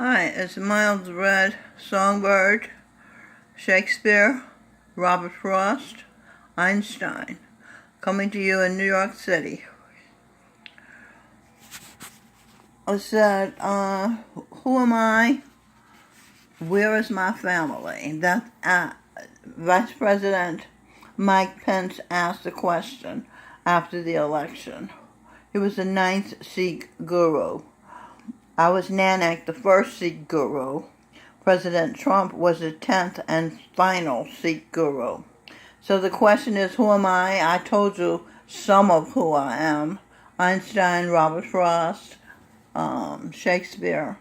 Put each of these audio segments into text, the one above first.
Hi, it's Miles Red Songbird, Shakespeare, Robert Frost, Einstein, coming to you in New York City. I said, who am I? Where is my family? That Vice President Mike Pence asked the question after the election. He was the 9th Sikh guru. I was Nanak, the first Sikh guru. President Trump was the 10th and final Sikh guru. So the question is, who am I? I told you some of who I am. Einstein, Robert Frost, Shakespeare.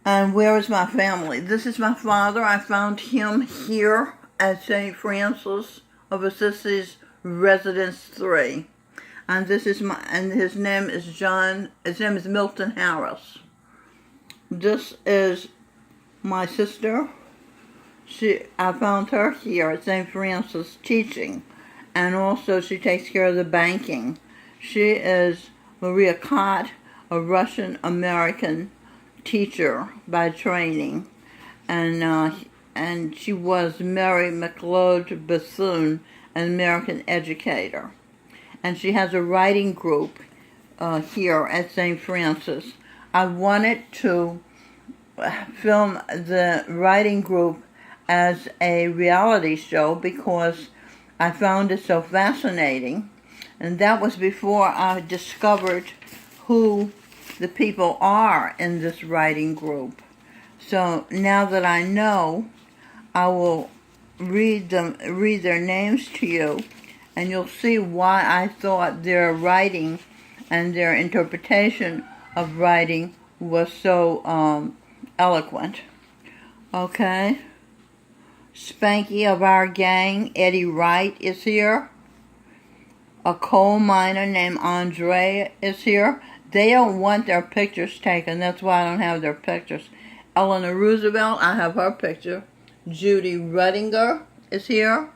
And where is my family? This is my father. I found him here at St. Francis of Assisi's Residence 3. And this is his name is Milton Harris. This is my sister. I found her here at St. Francis teaching, and also she takes care of the banking. She is Maria Kott, a Russian-American teacher by training, and she was Mary McLeod Bethune, an American educator. And she has a writing group here at St. Francis. I wanted to film the writing group as a reality show because I found it so fascinating. And that was before I discovered who the people are in this writing group. So now that I know, I will read their names to you, and you'll see why I thought their writing and their interpretation of writing was so eloquent. Okay? Spanky of our gang, Eddie Wright, is here. A coal miner named Andre is here. They don't want their pictures taken. That's why I don't have their pictures. Eleanor Roosevelt, I have her picture. Judy Ruttinger is here.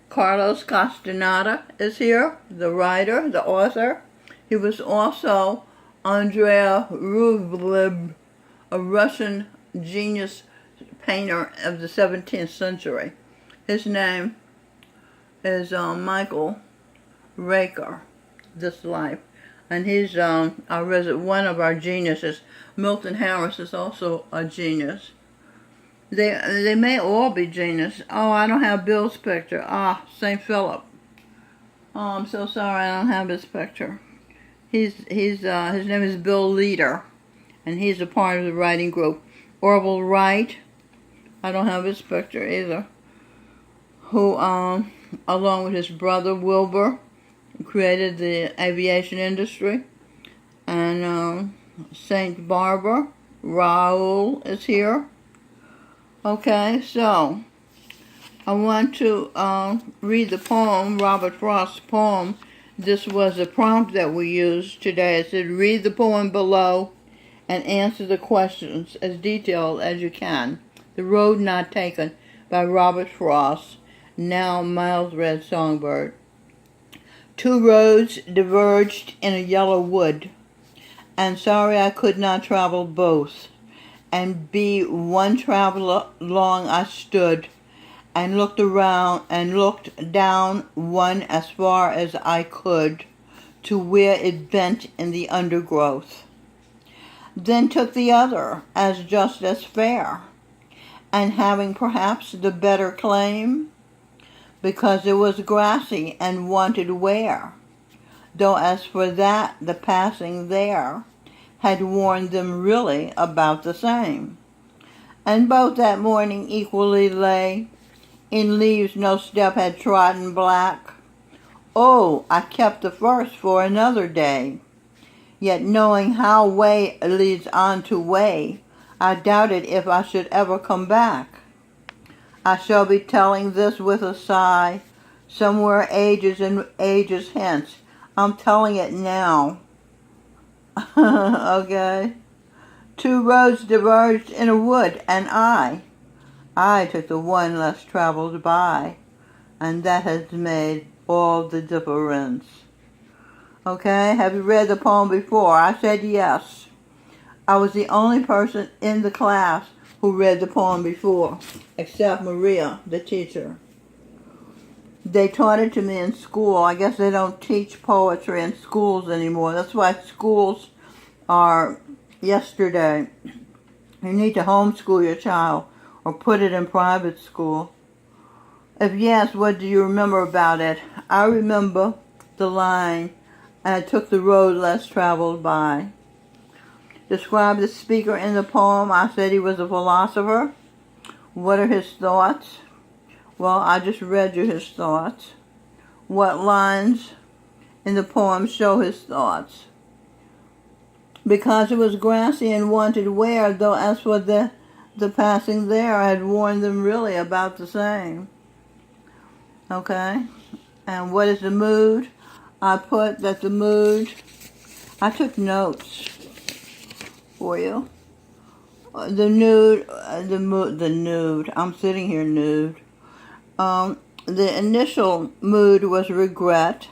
Carlos Castanada is here, the writer, the author. He was also Andrei Rublev, a Russian genius painter of the 17th century. His name is Michael Raker, This Life. And he's one of our geniuses. Milton Harris is also a genius. They may all be genius. Oh, I don't have Bill's picture. St. Philip. Oh, I'm so sorry I don't have his picture. His name is Bill Leader, and he's a part of the writing group. Orville Wright. I don't have his picture either. Who, along with his brother Wilbur, created the aviation industry. And St. Barbara, Raul is here. Okay, so I want to read the poem, Robert Frost's poem. This was the prompt that we used today. It said, read the poem below and answer the questions as detailed as you can. The Road Not Taken by Robert Frost, now Miles Red Songbird. Two roads diverged in a yellow wood, and sorry I could not travel both. And be one traveler long I stood, and looked around and looked down one as far as I could, to where it bent in the undergrowth. Then took the other as just as fair, and having perhaps the better claim, because it was grassy and wanted wear, though as for that the passing there had warned them really about the same. And both that morning equally lay, in leaves no step had trodden black. Oh, I kept the first for another day, yet knowing how way leads on to way, I doubted if I should ever come back. I shall be telling this with a sigh, somewhere ages and ages hence. I'm telling it now. Okay. Two roads diverged in a wood, and I took the one less traveled by, and that has made all the difference. Okay, have you read the poem before? I said yes. I was the only person in the class who read the poem before, except Maria, the teacher. They taught it to me in school. I guess they don't teach poetry in schools anymore. That's why schools are yesterday. You need to homeschool your child or put it in private school. If yes, what do you remember about it? I remember the line, "I took the road less traveled by." Describe the speaker in the poem. I said he was a philosopher. What are his thoughts? Well, I just read you his thoughts. What lines in the poem show his thoughts? Because it was grassy and wanted wear, though as for the passing there, I had worn them really about the same. Okay? And what is the mood? I put that the mood, I took notes for you. The nude, the nude, I'm sitting here nude. The initial mood was regret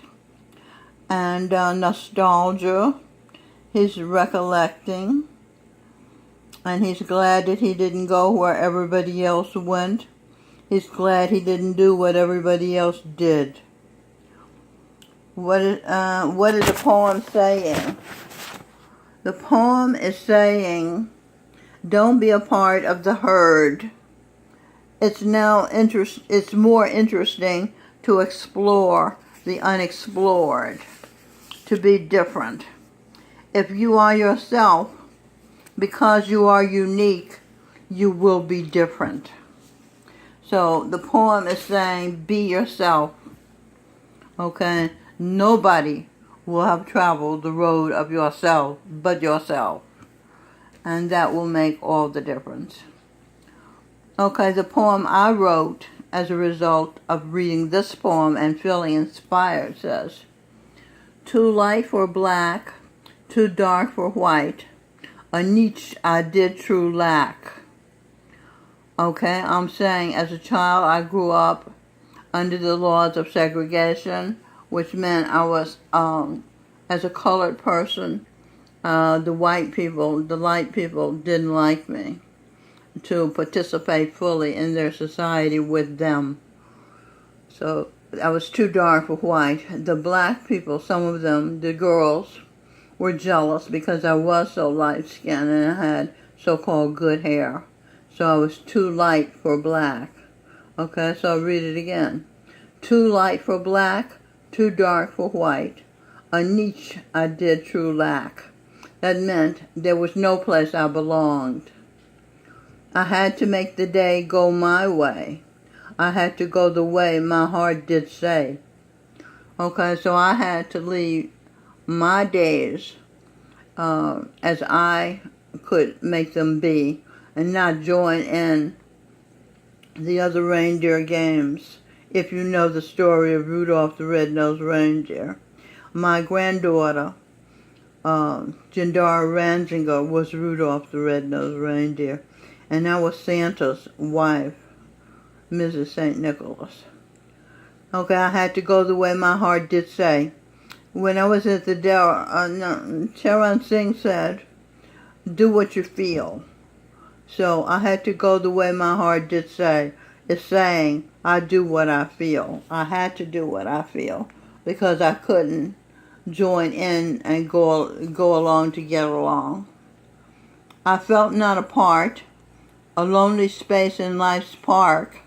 and nostalgia. He's recollecting, and he's glad that he didn't go where everybody else went. He's glad he didn't do what everybody else did. What is the poem saying? The poem is saying, don't be a part of the herd. It's more interesting to explore the unexplored, to be different. If you are yourself, because you are unique, you will be different. So the poem is saying, be yourself. Okay? Nobody will have traveled the road of yourself but yourself. And that will make all the difference. Okay, the poem I wrote as a result of reading this poem and feeling inspired says, too light for black, too dark for white, a niche I did true lack. Okay, I'm saying as a child I grew up under the laws of segregation, which meant I was, as a colored person, the white people, the light people didn't like me to participate fully in their society with them. So I was too dark for white. The black people, some of them, the girls, were jealous because I was so light-skinned and I had so-called good hair. So I was too light for black. Okay, so I'll read it again. Too light for black, too dark for white. A niche I did true lack. That meant there was no place I belonged. I had to make the day go my way. I had to go the way my heart did say. Okay, so I had to leave my days as I could make them be and not join in the other reindeer games. If you know the story of Rudolph the Red-Nosed Reindeer. My granddaughter, Jandara Ranzinger, was Rudolph the Red-Nosed Reindeer. And I was Santa's wife, Mrs. St. Nicholas. Okay, I had to go the way my heart did say. When I was at the Charan Singh said, do what you feel. So I had to go the way my heart did say. It's saying, I do what I feel. I had to do what I feel because I couldn't join in and go along to get along. I felt not a part, a lonely space in life's park.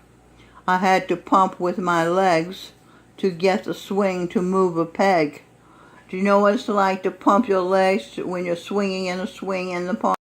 I had to pump with my legs to get the swing to move a peg. Do you know what it's like to pump your legs when you're swinging in a swing in the park?